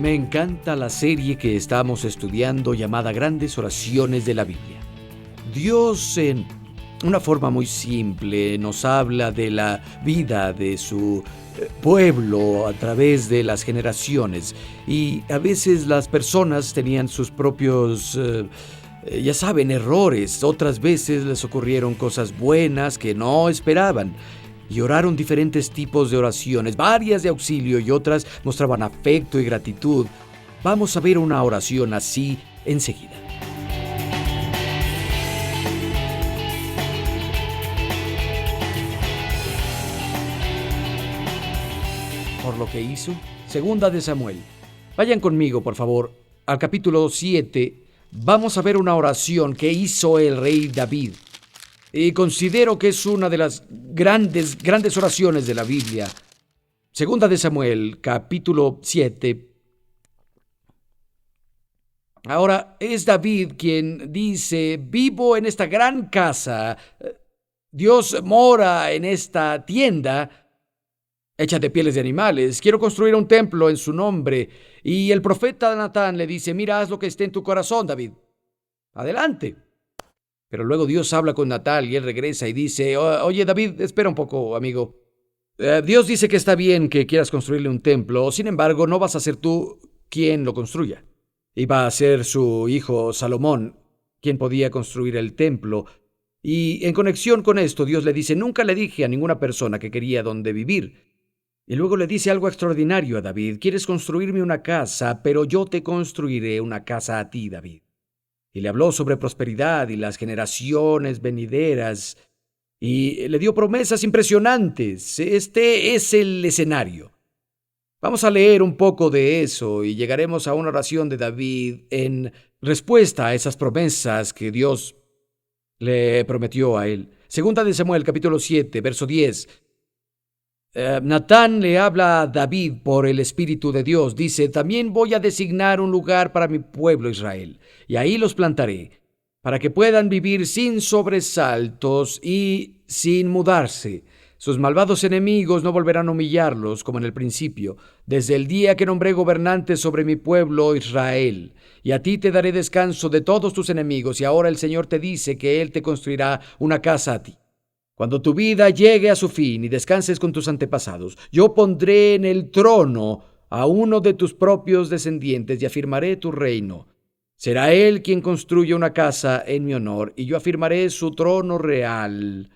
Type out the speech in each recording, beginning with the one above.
Me encanta la serie que estamos estudiando llamada Grandes Oraciones de la Biblia. Dios, en una forma muy simple, nos habla de la vida de su pueblo a través de las generaciones. Y a veces las personas tenían sus propios, ya saben, errores. Otras veces les ocurrieron cosas buenas que no esperaban. Y oraron diferentes tipos de oraciones, varias de auxilio y otras mostraban afecto y gratitud. Vamos a ver una oración así enseguida. Por lo que hizo, Segunda de Samuel. Vayan conmigo, por favor, al capítulo 7. Vamos a ver una oración que hizo el rey David. Y considero que es una de las grandes oraciones de la Biblia. Segunda de Samuel, capítulo 7. Ahora es David quien dice: vivo en esta gran casa, Dios mora en esta tienda hecha de pieles de animales, quiero construir un templo en su nombre. Y el profeta Natán le dice: mira, haz lo que esté en tu corazón, David. Adelante. Pero luego Dios habla con Natán y él regresa y dice: oye, David, espera un poco, amigo. Dios dice que está bien que quieras construirle un templo, sin embargo, no vas a ser tú quien lo construya. Iba a ser su hijo Salomón quien podía construir el templo. Y en conexión con esto, Dios le dice: nunca le dije a ninguna persona que quería dónde vivir. Y luego le dice algo extraordinario a David: quieres construirme una casa, pero yo te construiré una casa a ti, David. Y le habló sobre prosperidad y las generaciones venideras, y le dio promesas impresionantes. Este es el escenario. Vamos a leer un poco de eso y llegaremos a una oración de David en respuesta a esas promesas que Dios le prometió a él. Segunda de Samuel, capítulo 7, verso 10. Natán le habla a David por el Espíritu de Dios. Dice: también voy a designar un lugar para mi pueblo Israel, y ahí los plantaré, para que puedan vivir sin sobresaltos y sin mudarse. Sus malvados enemigos no volverán a humillarlos como en el principio, desde el día que nombré gobernantes sobre mi pueblo Israel. Y a ti te daré descanso de todos tus enemigos, y ahora el Señor te dice que Él te construirá una casa a ti. Cuando tu vida llegue a su fin y descanses con tus antepasados, yo pondré en el trono a uno de tus propios descendientes y afirmaré tu reino. Será él quien construya una casa en mi honor, y yo afirmaré su trono real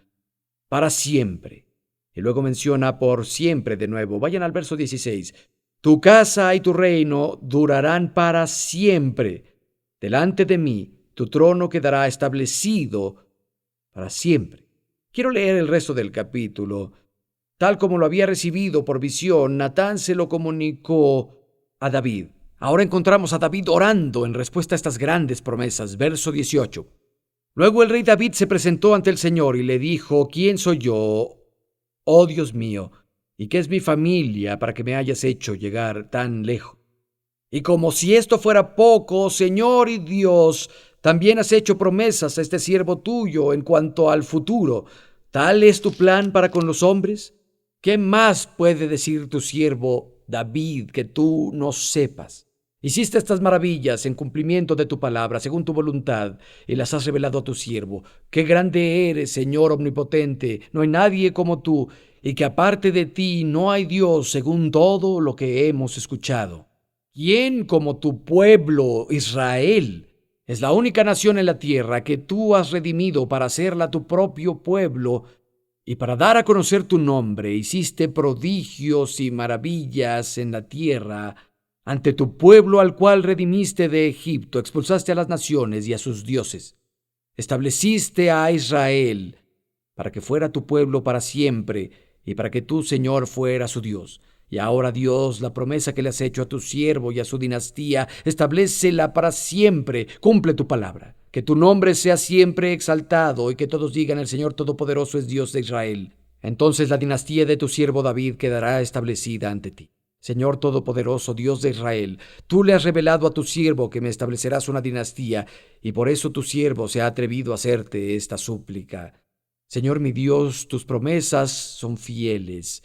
para siempre. Y luego menciona por siempre de nuevo. Vayan al verso 16. Tu casa y tu reino durarán para siempre. Delante de mí, tu trono quedará establecido para siempre. Quiero leer el resto del capítulo. Tal como lo había recibido por visión, Natán se lo comunicó a David. Ahora encontramos a David orando en respuesta a estas grandes promesas. Verso 18. Luego el rey David se presentó ante el Señor y le dijo: ¿quién soy yo, oh Dios mío, y qué es mi familia para que me hayas hecho llegar tan lejos? Y como si esto fuera poco, Señor y Dios, también has hecho promesas a este siervo tuyo en cuanto al futuro. ¿Tal es tu plan para con los hombres? ¿Qué más puede decir tu siervo David que tú no sepas? Hiciste estas maravillas en cumplimiento de tu palabra, según tu voluntad, y las has revelado a tu siervo. ¡Qué grande eres, Señor omnipotente! No hay nadie como tú, y que aparte de ti no hay Dios, según todo lo que hemos escuchado. ¿Quién como tu pueblo, Israel? Es la única nación en la tierra que tú has redimido para hacerla tu propio pueblo y para dar a conocer tu nombre. Hiciste prodigios y maravillas en la tierra ante tu pueblo al cual redimiste de Egipto. Expulsaste a las naciones y a sus dioses. Estableciste a Israel para que fuera tu pueblo para siempre y para que tú, Señor, fueras su Dios. Y ahora, Dios, la promesa que le has hecho a tu siervo y a su dinastía, establécela para siempre. Cumple tu palabra. Que tu nombre sea siempre exaltado y que todos digan: el Señor Todopoderoso es Dios de Israel. Entonces la dinastía de tu siervo David quedará establecida ante ti. Señor Todopoderoso, Dios de Israel, tú le has revelado a tu siervo que me establecerás una dinastía, y por eso tu siervo se ha atrevido a hacerte esta súplica. Señor mi Dios, tus promesas son fieles.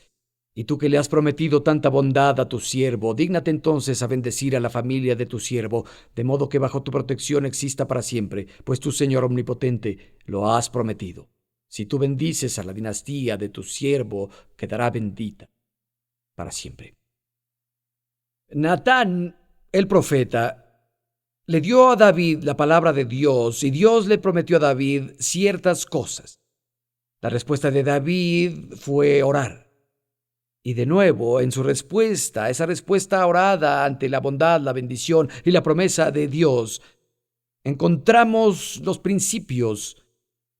Y tú que le has prometido tanta bondad a tu siervo, dígnate entonces a bendecir a la familia de tu siervo, de modo que bajo tu protección exista para siempre, pues tú, Señor omnipotente, lo has prometido. Si tú bendices a la dinastía de tu siervo, quedará bendita para siempre. Natán, el profeta, le dio a David la palabra de Dios y Dios le prometió a David ciertas cosas. La respuesta de David fue orar. Y de nuevo, en su respuesta, esa respuesta orada ante la bondad, la bendición y la promesa de Dios, encontramos los principios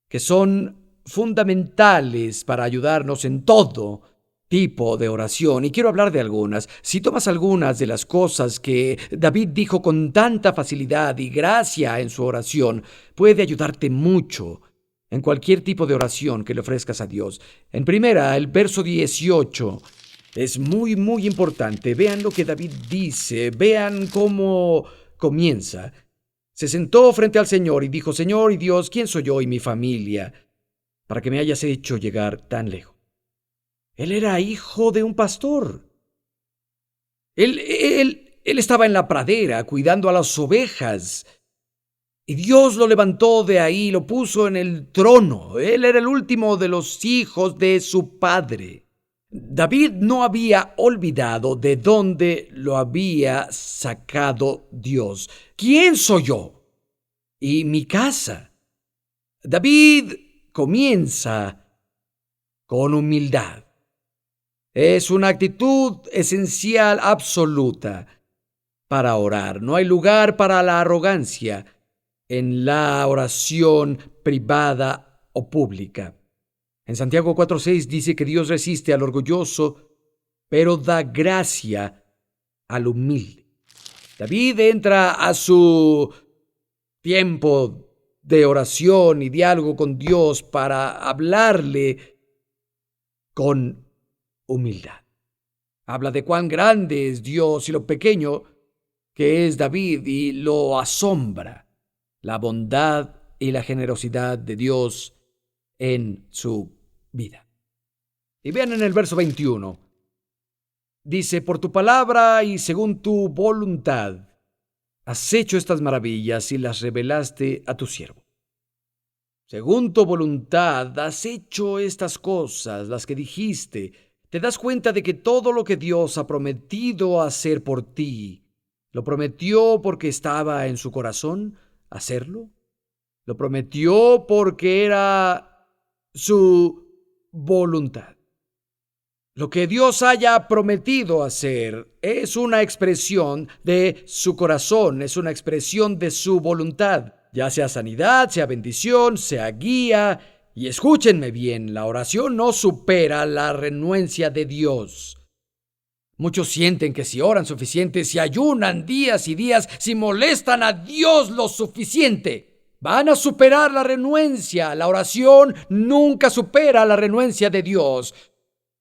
que son fundamentales para ayudarnos en todo tipo de oración. Y quiero hablar de algunas. Si tomas algunas de las cosas que David dijo con tanta facilidad y gracia en su oración, puede ayudarte mucho en cualquier tipo de oración que le ofrezcas a Dios. En primera, el verso 18 es muy importante. Vean lo que David dice, vean cómo comienza. Se sentó frente al Señor y dijo: Señor y Dios, ¿quién soy yo y mi familia para que me hayas hecho llegar tan lejos? Él era hijo de un pastor. Él estaba en la pradera cuidando a las ovejas. Y Dios lo levantó de ahí, lo puso en el trono. Él era el último de los hijos de su padre. David no había olvidado de dónde lo había sacado Dios. ¿Quién soy yo y mi casa? David comienza con humildad. Es una actitud esencial, absoluta, para orar. No hay lugar para la arrogancia en la oración privada o pública. En Santiago 4:6 dice que Dios resiste al orgulloso, pero da gracia al humilde. David entra a su tiempo de oración y diálogo con Dios para hablarle con humildad. Habla de cuán grande es Dios y lo pequeño que es David, y lo asombra la bondad y la generosidad de Dios en su vida. Y vean en el verso 21, dice: por tu palabra y según tu voluntad has hecho estas maravillas y las revelaste a tu siervo. Según tu voluntad has hecho estas cosas, las que dijiste. Te das cuenta de que todo lo que Dios ha prometido hacer por ti, lo prometió porque estaba en su corazón hacerlo. Lo prometió porque era su voluntad. Lo que Dios haya prometido hacer es una expresión de su corazón, es una expresión de su voluntad, ya sea sanidad, sea bendición, sea guía. Y escúchenme bien, la oración no supera la renuencia de Dios. Muchos sienten que si oran suficiente, si ayunan días y días, si molestan a Dios lo suficiente, van a superar la renuencia. La oración nunca supera la renuencia de Dios.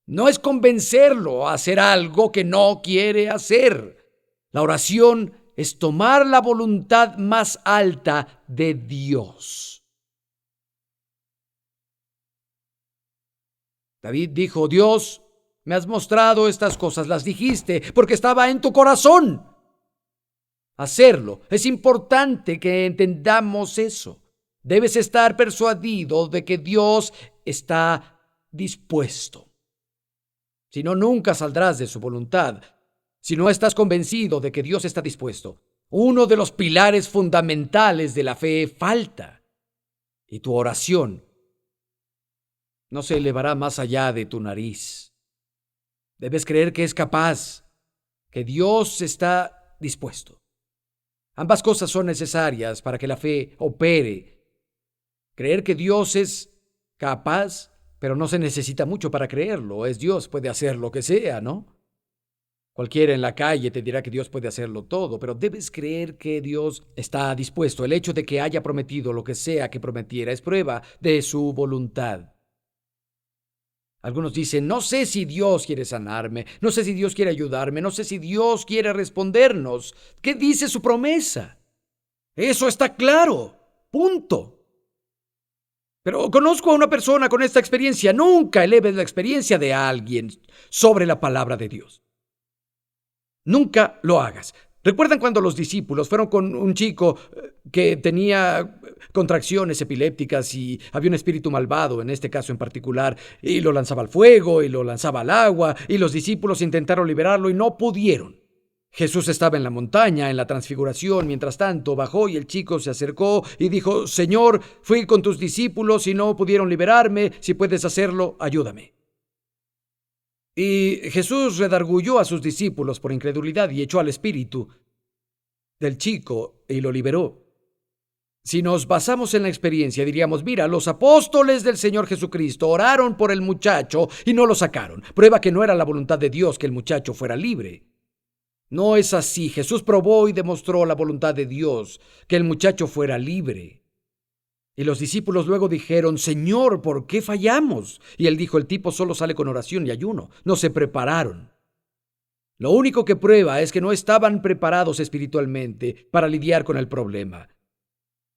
No es convencerlo a hacer algo que no quiere hacer. La oración es tomar la voluntad más alta de Dios. David dijo: Dios, me has mostrado estas cosas, las dijiste, porque estaba en tu corazón hacerlo. Es importante que entendamos eso. Debes estar persuadido de que Dios está dispuesto. Si no, nunca saldrás de su voluntad. Si no estás convencido de que Dios está dispuesto, uno de los pilares fundamentales de la fe falta. Y tu oración no se elevará más allá de tu nariz. Debes creer que es capaz, que Dios está dispuesto. Ambas cosas son necesarias para que la fe opere. Creer que Dios es capaz, pero no se necesita mucho para creerlo. Es Dios, puede hacer lo que sea, ¿no? Cualquiera en la calle te dirá que Dios puede hacerlo todo, pero debes creer que Dios está dispuesto. El hecho de que haya prometido lo que sea que prometiera es prueba de su voluntad. Algunos dicen: no sé si Dios quiere sanarme, no sé si Dios quiere ayudarme, no sé si Dios quiere respondernos. ¿Qué dice su promesa? Eso está claro. Punto. Pero conozco a una persona con esta experiencia. Nunca eleves la experiencia de alguien sobre la palabra de Dios. Nunca lo hagas. ¿Recuerdan cuando los discípulos fueron con un chico que tenía contracciones epilépticas y había un espíritu malvado, en este caso en particular, y lo lanzaba al fuego y lo lanzaba al agua, y los discípulos intentaron liberarlo y no pudieron? Jesús estaba en la montaña, en la transfiguración, mientras tanto bajó y el chico se acercó y dijo: Señor, fui con tus discípulos y no pudieron liberarme, si puedes hacerlo, ayúdame. Y Jesús redarguyó a sus discípulos por incredulidad y echó al espíritu del chico y lo liberó. Si nos basamos en la experiencia, diríamos: mira, los apóstoles del Señor Jesucristo oraron por el muchacho y no lo sacaron. Prueba que no era la voluntad de Dios que el muchacho fuera libre. No es así. Jesús probó y demostró la voluntad de Dios, que el muchacho fuera libre. Y los discípulos luego dijeron: Señor, ¿por qué fallamos? Y él dijo: el tipo solo sale con oración y ayuno. No se prepararon. Lo único que prueba es que no estaban preparados espiritualmente para lidiar con el problema.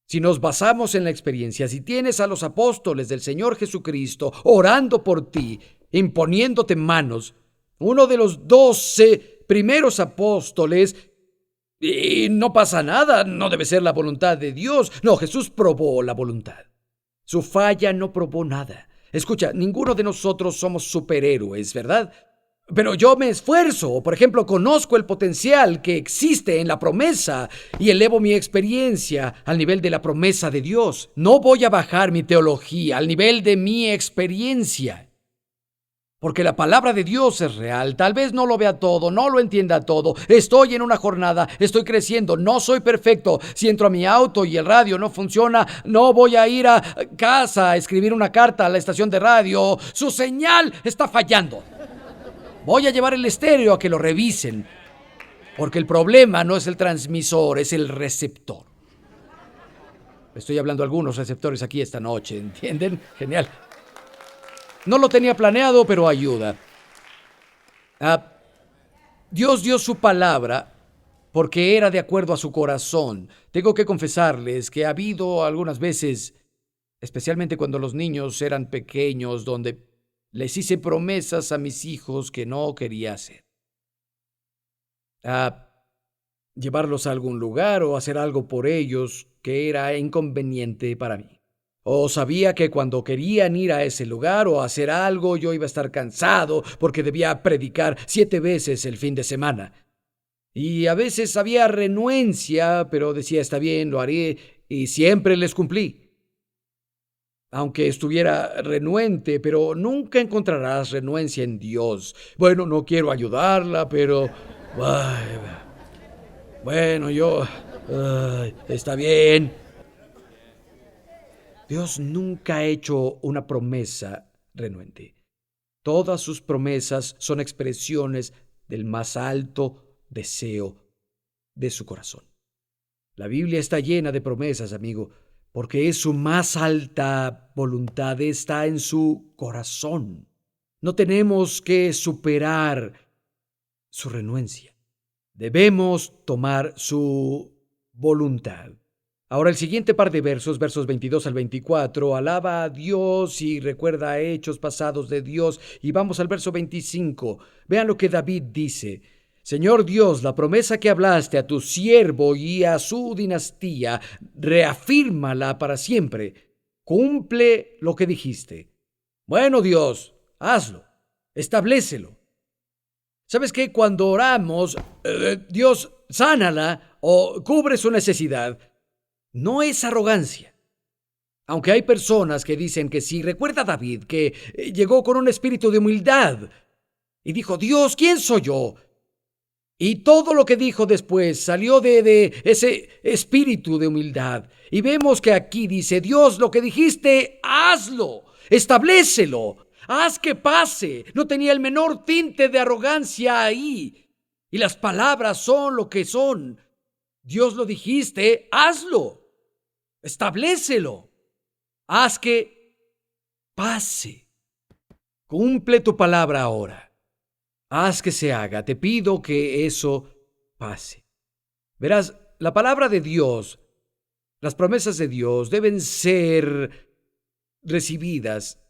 Si nos basamos en la experiencia, si tienes a los apóstoles del Señor Jesucristo orando por ti, imponiéndote manos, uno de los 12 primeros apóstoles, y no pasa nada, no debe ser la voluntad de Dios. No, Jesús probó la voluntad. Su falla no probó nada. Escucha, ninguno de nosotros somos superhéroes, ¿verdad? Pero yo me esfuerzo. Por ejemplo, conozco el potencial que existe en la promesa y elevo mi experiencia al nivel de la promesa de Dios. No voy a bajar mi teología al nivel de mi experiencia. Porque la palabra de Dios es real. Tal vez no lo vea todo, no lo entienda todo. Estoy en una jornada, estoy creciendo, no soy perfecto. Si entro a mi auto y el radio no funciona, no voy a ir a casa a escribir una carta a la estación de radio: su señal está fallando. Voy a llevar el estéreo a que lo revisen. Porque el problema no es el transmisor, es el receptor. Estoy hablando a algunos receptores aquí esta noche, ¿entienden? Genial. No lo tenía planeado, pero ayuda. Dios dio su palabra porque era de acuerdo a su corazón. Tengo que confesarles que ha habido algunas veces, especialmente cuando los niños eran pequeños, donde les hice promesas a mis hijos que no quería hacer. Llevarlos a algún lugar o hacer algo por ellos que era inconveniente para mí. O sabía que cuando querían ir a ese lugar o hacer algo, yo iba a estar cansado porque debía predicar 7 veces el fin de semana. Y a veces había renuencia, pero decía: está bien, lo haré, y siempre les cumplí. Aunque estuviera renuente, pero nunca encontrarás renuencia en Dios. Bueno, no quiero ayudarla, pero bueno, está bien. Dios nunca ha hecho una promesa renuente. Todas sus promesas son expresiones del más alto deseo de su corazón. La Biblia está llena de promesas, amigo, porque es su más alta voluntad, está en su corazón. No tenemos que superar su renuencia. Debemos tomar su voluntad. Ahora el siguiente par de versos 22 al 24, alaba a Dios y recuerda hechos pasados de Dios. Y vamos al verso 25. Vean lo que David dice: Señor Dios, la promesa que hablaste a tu siervo y a su dinastía, reafírmala para siempre. Cumple lo que dijiste. Bueno, Dios, hazlo, establécelo. ¿Sabes qué? Cuando oramos, Dios, sánala o cubre su necesidad. No es arrogancia. Aunque hay personas que dicen que sí. Recuerda David que llegó con un espíritu de humildad y dijo: Dios, ¿quién soy yo? Y todo lo que dijo después salió de ese espíritu de humildad. Y vemos que aquí dice: Dios, lo que dijiste, hazlo, establécelo, haz que pase. No tenía el menor tinte de arrogancia ahí. Y las palabras son lo que son. Dios, lo dijiste, hazlo. Establécelo. Haz que pase. Cumple tu palabra ahora. Haz que se haga. Te pido que eso pase. Verás, la palabra de Dios, las promesas de Dios deben ser recibidas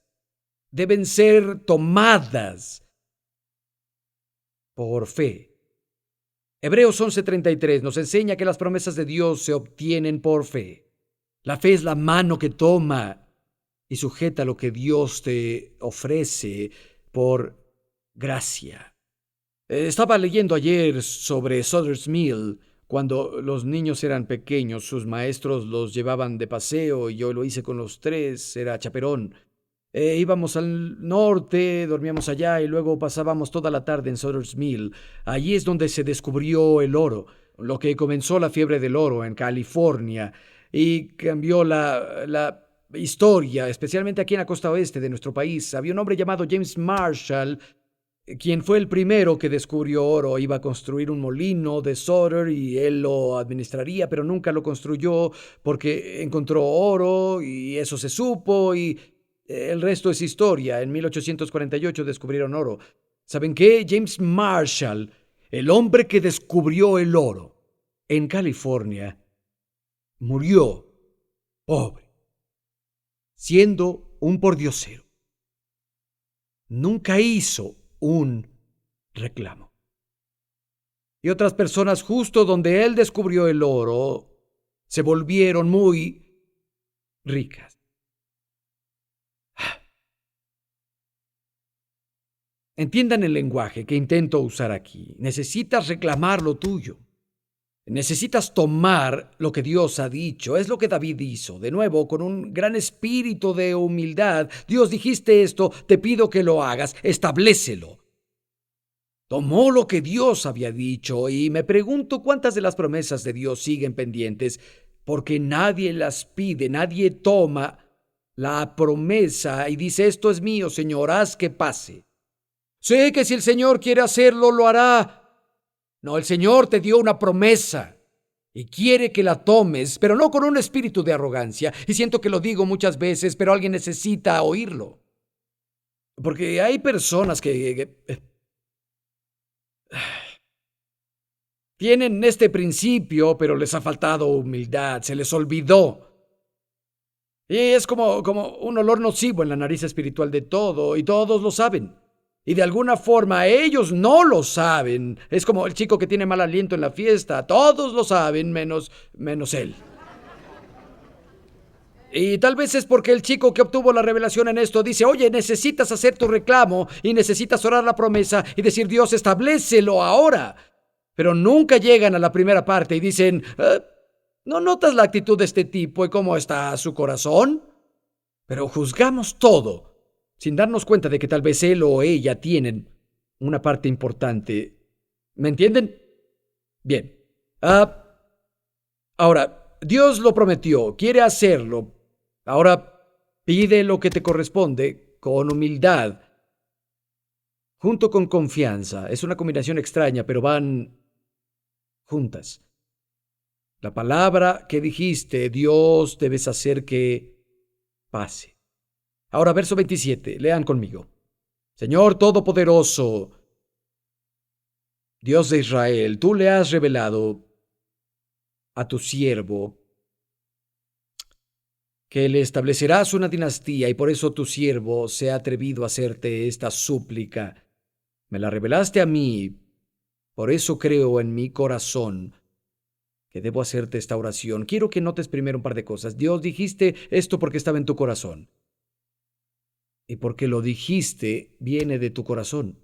deben ser tomadas por fe. Hebreos 11:33 nos enseña que las promesas de Dios se obtienen por fe. La fe es la mano que toma y sujeta lo que Dios te ofrece por gracia. Estaba leyendo ayer sobre Sutter's Mill. Cuando los niños eran pequeños, sus maestros los llevaban de paseo y yo lo hice con los tres, era chaperón. Íbamos al norte, dormíamos allá y luego pasábamos toda la tarde en Sutter's Mill. Allí es donde se descubrió el oro, lo que comenzó la fiebre del oro en California y cambió la historia, especialmente aquí en la costa oeste de nuestro país. Había un hombre llamado James Marshall, quien fue el primero que descubrió oro. Iba a construir un molino de Sutter y él lo administraría, pero nunca lo construyó porque encontró oro y eso se supo y el resto es historia. En 1848 descubrieron oro. ¿Saben qué? James Marshall, el hombre que descubrió el oro en California, murió pobre, siendo un pordiosero. Nunca hizo un reclamo. Y otras personas justo donde él descubrió el oro se volvieron muy ricas. Entiendan el lenguaje que intento usar aquí. Necesitas reclamar lo tuyo. Necesitas tomar lo que Dios ha dicho. Es lo que David hizo. De nuevo, con un gran espíritu de humildad. Dios, dijiste esto, te pido que lo hagas. Establécelo. Tomó lo que Dios había dicho y me pregunto cuántas de las promesas de Dios siguen pendientes porque nadie las pide, nadie toma la promesa y dice, esto es mío, Señor, haz que pase. Sé que si el Señor quiere hacerlo, lo hará. No, el Señor te dio una promesa y quiere que la tomes, pero no con un espíritu de arrogancia. Y siento que lo digo muchas veces, pero alguien necesita oírlo. Porque hay personas que tienen este principio, pero les ha faltado humildad, se les olvidó. Y es como un olor nocivo en la nariz espiritual de todo, y todos lo saben. Y de alguna forma ellos no lo saben. Es como el chico que tiene mal aliento en la fiesta. Todos lo saben, menos él. Y tal vez es porque el chico que obtuvo la revelación en esto dice, oye, necesitas hacer tu reclamo y necesitas orar la promesa y decir, Dios, establécelo ahora. Pero nunca llegan a la primera parte y dicen, ¿no notas la actitud de este tipo y cómo está su corazón? Pero juzgamos todo sin darnos cuenta de que tal vez él o ella tienen una parte importante. ¿Me entienden? Bien. Ahora, Dios lo prometió, quiere hacerlo. Ahora, pide lo que te corresponde con humildad, junto con confianza. Es una combinación extraña, pero van juntas. La palabra que dijiste, Dios, debes hacer que pase. Ahora, verso 27, lean conmigo. Señor Todopoderoso, Dios de Israel, tú le has revelado a tu siervo que le establecerás una dinastía y por eso tu siervo se ha atrevido a hacerte esta súplica. Me la revelaste a mí, por eso creo en mi corazón que debo hacerte esta oración. Quiero que notes primero un par de cosas. Dios, dijiste esto porque estaba en tu corazón. Y porque lo dijiste, viene de tu corazón.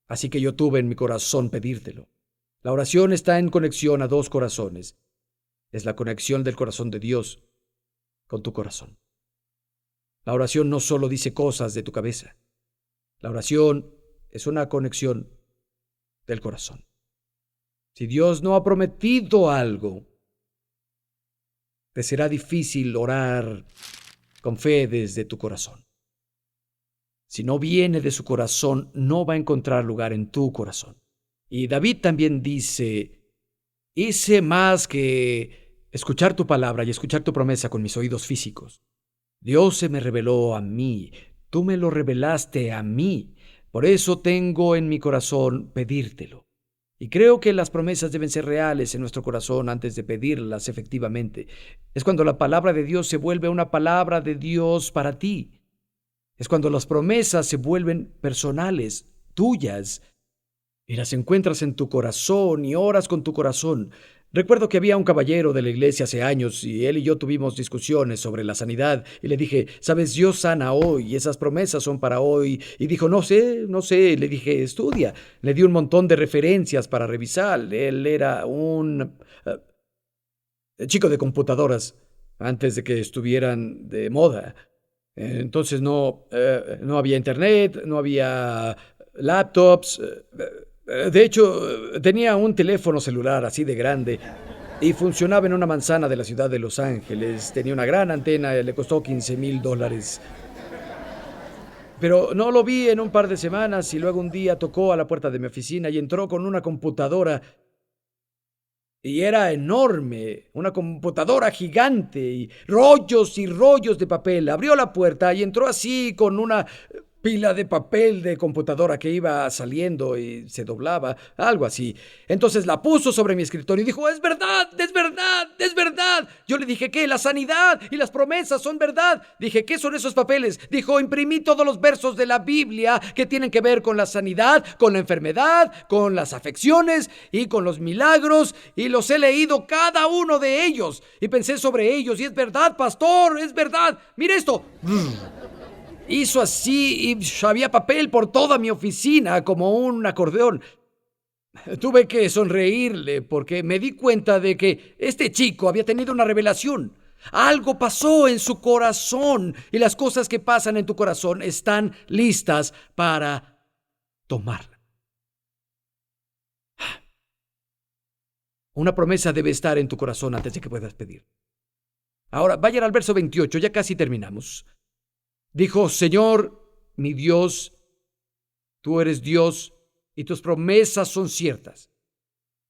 Así que yo tuve en mi corazón pedírtelo. La oración está en conexión a dos corazones. Es la conexión del corazón de Dios con tu corazón. La oración no solo dice cosas de tu cabeza. La oración es una conexión del corazón. Si Dios no ha prometido algo, te será difícil orar con fe desde tu corazón. Si no viene de su corazón, no va a encontrar lugar en tu corazón. Y David también dice, hice más que escuchar tu palabra y escuchar tu promesa con mis oídos físicos. Dios se me reveló a mí, tú me lo revelaste a mí. Por eso tengo en mi corazón pedírtelo. Y creo que las promesas deben ser reales en nuestro corazón antes de pedirlas efectivamente. Es cuando la palabra de Dios se vuelve una palabra de Dios para ti. Es cuando las promesas se vuelven personales, tuyas, y las encuentras en tu corazón y oras con tu corazón. Recuerdo que había un caballero de la iglesia hace años y él y yo tuvimos discusiones sobre la sanidad y le dije, sabes, Dios sana hoy y esas promesas son para hoy. Y dijo, no sé, no sé. Le dije, estudia. Le di un montón de referencias para revisar. Él era un chico de computadoras antes de que estuvieran de moda. Entonces no había internet, no había laptops. De hecho, tenía un teléfono celular así de grande y funcionaba en una manzana de la ciudad de Los Ángeles. Tenía una gran antena, le costó $15,000. Pero no lo vi en un par de semanas y luego un día tocó a la puerta de mi oficina y entró con una computadora y era enorme, una computadora gigante y rollos de papel. Abrió la puerta y entró así con una pila de papel de computadora que iba saliendo y se doblaba, algo así. Entonces la puso sobre mi escritorio y dijo, es verdad, es verdad, es verdad. Yo le dije, ¿qué? La sanidad y las promesas son verdad. Dije, ¿qué son esos papeles? Dijo, imprimí todos los versos de la Biblia que tienen que ver con la sanidad, con la enfermedad, con las afecciones y con los milagros, y los he leído cada uno de ellos y pensé sobre ellos y es verdad, pastor, es verdad. Mire esto. Hizo así y había papel por toda mi oficina como un acordeón. Tuve que sonreírle porque me di cuenta de que este chico había tenido una revelación. Algo pasó en su corazón y las cosas que pasan en tu corazón están listas para tomarla. Una promesa debe estar en tu corazón antes de que puedas pedir. Ahora, vayan al verso 28, ya casi terminamos. Dijo, Señor, mi Dios, tú eres Dios y tus promesas son ciertas.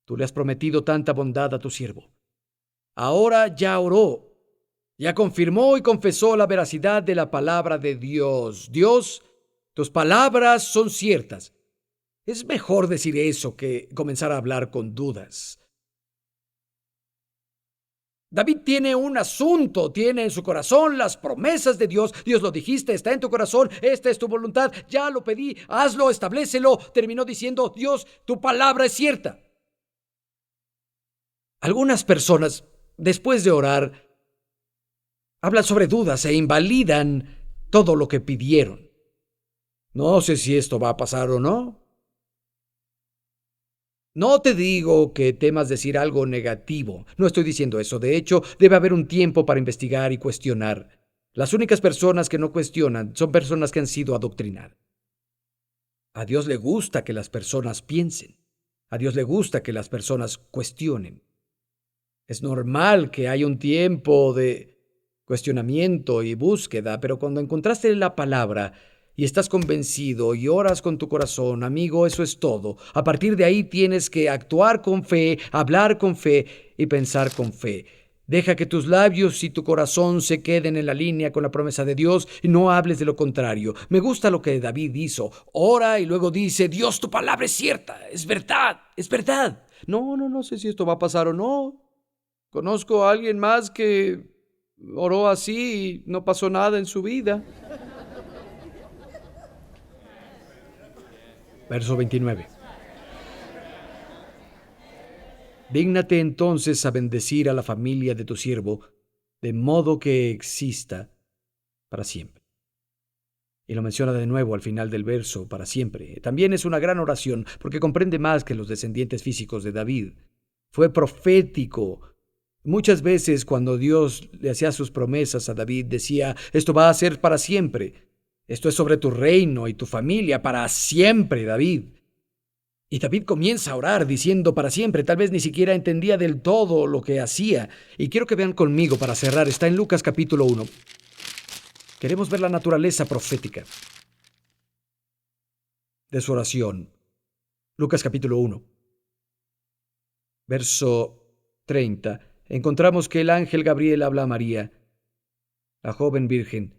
Tú le has prometido tanta bondad a tu siervo. Ahora ya oró, ya confirmó y confesó la veracidad de la palabra de Dios. Dios, tus palabras son ciertas. Es mejor decir eso que comenzar a hablar con dudas. David tiene un asunto, tiene en su corazón las promesas de Dios. Dios lo dijiste, está en tu corazón, esta es tu voluntad, ya lo pedí, hazlo, establécelo. Terminó diciendo, Dios, tu palabra es cierta. Algunas personas, después de orar, hablan sobre dudas e invalidan todo lo que pidieron. No sé si esto va a pasar o no. No te digo que temas decir algo negativo, no estoy diciendo eso. De hecho, debe haber un tiempo para investigar y cuestionar. Las únicas personas que no cuestionan son personas que han sido adoctrinadas. A Dios le gusta que las personas piensen. A Dios le gusta que las personas cuestionen. Es normal que haya un tiempo de cuestionamiento y búsqueda, pero cuando encontraste la palabra y estás convencido y oras con tu corazón, amigo, eso es todo. A partir de ahí tienes que actuar con fe, hablar con fe y pensar con fe. Deja que tus labios y tu corazón se queden en la línea con la promesa de Dios y no hables de lo contrario. Me gusta lo que David hizo. Ora y luego dice, Dios, tu palabra es cierta, es verdad, es verdad. No sé si esto va a pasar o no. Conozco a alguien más que oró así y no pasó nada en su vida. Verso 29. Dígnate entonces a bendecir a la familia de tu siervo, de modo que exista para siempre. Y lo menciona de nuevo al final del verso, para siempre. También es una gran oración, porque comprende más que los descendientes físicos de David. Fue profético. Muchas veces cuando Dios le hacía sus promesas a David, decía, esto va a ser para siempre. Esto es sobre tu reino y tu familia, para siempre, David. Y David comienza a orar diciendo para siempre. Tal vez ni siquiera entendía del todo lo que hacía. Y quiero que vean conmigo para cerrar. Está en Lucas capítulo 1. Queremos ver la naturaleza profética de su oración. Lucas capítulo 1, verso 30. Encontramos que el ángel Gabriel habla a María, la joven virgen.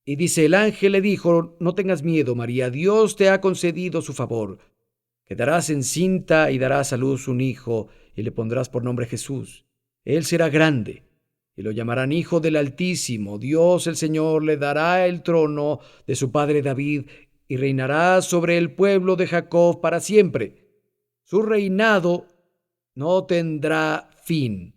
Y dice, el ángel le dijo, no tengas miedo, María, Dios te ha concedido su favor. Quedarás encinta y darás a luz un hijo, y le pondrás por nombre Jesús. Él será grande y lo llamarán Hijo del Altísimo. Dios el Señor le dará el trono de su padre David y reinará sobre el pueblo de Jacob para siempre. Su reinado no tendrá fin.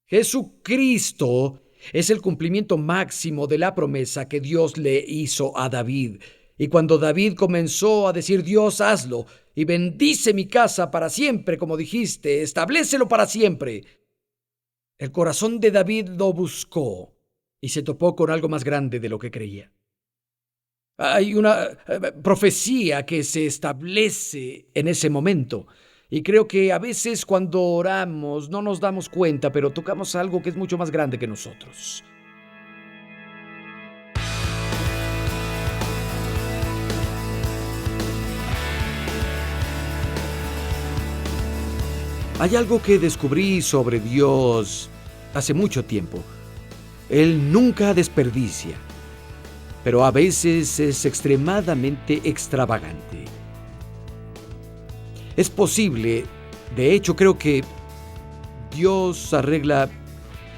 Jesucristo es el cumplimiento máximo de la promesa que Dios le hizo a David. Y cuando David comenzó a decir: Dios, hazlo, y bendice mi casa para siempre, como dijiste, establécelo para siempre, el corazón de David lo buscó y se topó con algo más grande de lo que creía. Hay una profecía que se establece en ese momento. Y creo que a veces cuando oramos no nos damos cuenta, pero tocamos algo que es mucho más grande que nosotros. Hay algo que descubrí sobre Dios hace mucho tiempo. Él nunca desperdicia, pero a veces es extremadamente extravagante. Es posible, de hecho creo que Dios arregla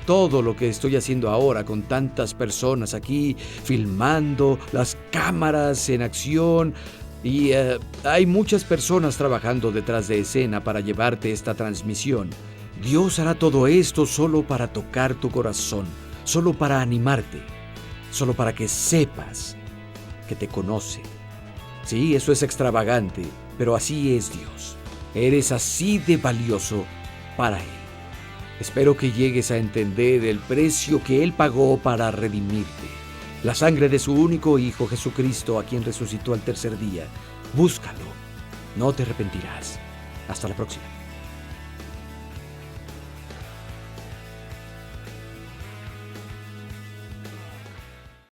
todo lo que estoy haciendo ahora con tantas personas aquí filmando, las cámaras en acción. Y hay muchas personas trabajando detrás de escena para llevarte esta transmisión. Dios hará todo esto solo para tocar tu corazón, solo para animarte, solo para que sepas que te conoce. Sí, eso es extravagante, pero así es Dios. Eres así de valioso para Él. Espero que llegues a entender el precio que Él pagó para redimirte. La sangre de su único Hijo Jesucristo, a quien resucitó al tercer día. Búscalo. No te arrepentirás. Hasta la próxima.